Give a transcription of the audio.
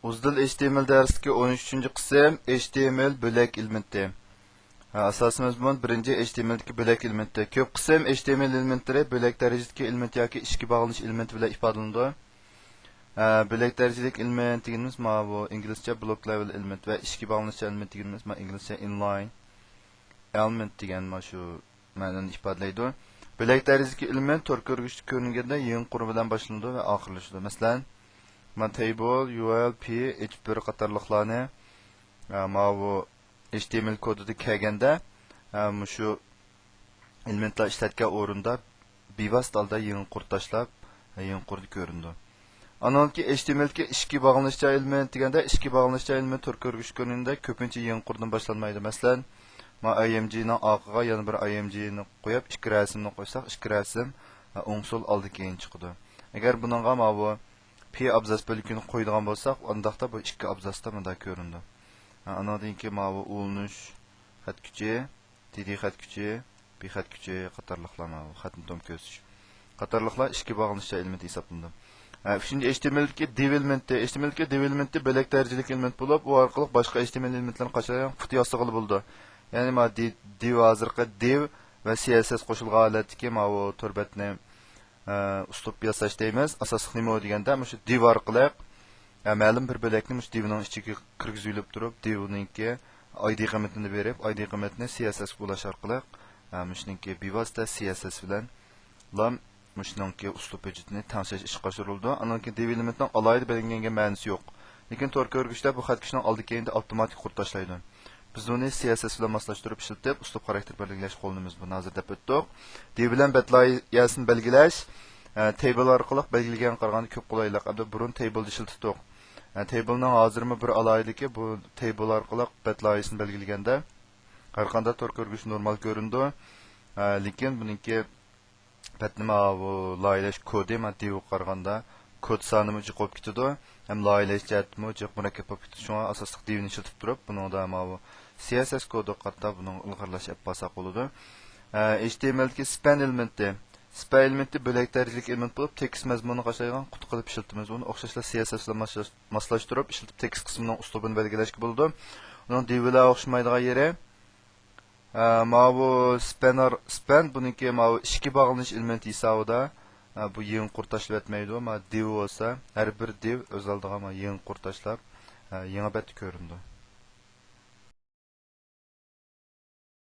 Uzdil HTML dersidagi 13-chi qism HTML bo'lak elementi. Asosiy mazmun birinchi HTMLdagi bo'lak elementi. Ko'p qism HTML elementlari bo'lak darajadagi element yoki ishga bog'lanish elementi bilan ifodalanadi. Bo'lak darajadagi element deganimiz bu inglizcha block level element va ishga bog'lanish element deganimiz inglizcha inline element degan shu ma'noni ifodalaydi. Bo'lak darajadagi element tor ko'rgich ko'ringanda yeng qur bilan boshlanadi va oxirlashadi. Masalan, table, UL, P, H1 qatorliqlarni bu HTML kodida kelganda shu elementlar ishlatgan o'rinda bevosita holda yeng qur tashlab, yeng qurni ko'rindi. Anonki HTMLga ishga bog'lanish element deganda ishga bog'lanish element tor ko'rgich ko'ringanda ko'pincha yeng qurdan boshlanmaydi. Masalan, IMG ning orqaga yana bir IMG ni qo'yib, ikki rasmni qo'ysak, ikki rasm o'ng so'l oldi keyin chiqadi. Agar buningga bu P abzas bölükünü qo'yadigan bo'lsak, undaqda bu ikki abzasda bunda ko'rindi. Anadan keyin bu ulanish xat kuchi, TD xat kuchi, B xat kuchi qatorliqlar xatni tom ko'rsish. Qatorliqlar ishga bog'lanish element hisoblanadi. Şimdi HTML'dagi div elementi, HTML'dagi div elementi bo'lak darajalik element bo'lib, u orqali boshqa HTML elementlarni qachon qut yasig'ili bo'ldi. Ya'ni div hozirgi div va CSS qo'shilgan holatdagi bu turbatni uslub yasash deymiz. Asosiy nima deganda, shu div orqali ma'lum bir bo'lakni divning ichiga kirgizilib turib, divningki ID qiymatini berib, ID qiymatini CSS ulash orqali shuningki bevosita CSS bilan shuningki uslub hujjatini tanlash ishga oshirildi. Anonki div elementning alohida belgilangan ma'nosi yo'q. Lekin tor ko'rgichda bu xat kuchning oldi keyinda avtomatik qurt tashlaydi. Biz uni CSS bilan moslashtirib ishlatib, uslub xarakter belgilash qo'limiz bu hozir deb o'tdik. Div bilan betlayasini belgilash table orqali belgilangan qaraganda ko'p qulaylik. Abda burun table ishlatdik. Tablening hozirmi bir alohidaligi bu table orqali betlayasini belgilaganda har qanday tor ko'rgich normal ko'rindi. Lekin buningki betnima bu loyilash kodi div qaraganda kod sonimi jiqib ketadi. Hem loyilash jihatmi jiq murakkab bo'lib ketadi. Shunga asosliq divni ishlatib turib, buningda bu CSS kodu qatta buning ilg'irlash yapasa bo'ladi. HTMLdagi span elementi. Span elementi bo'lak darajalik element bo'lib, tekst mazmunini qashlaydigan qut qilib ishlatamiz. Uni o'xshashla CSS bilan moslashtirib, ishlatib tekst qismining uslubini belgilashga bo'ladi. Uning div bilan o'xshamaydigan yeri bu span buniki ishga bog'lanish elementi hisobida bu yeng qur tashlab etmaydi. Div bo'lsa, har bir div o'z oldiga yeng qur tashlab, yangi bet ko'rindi.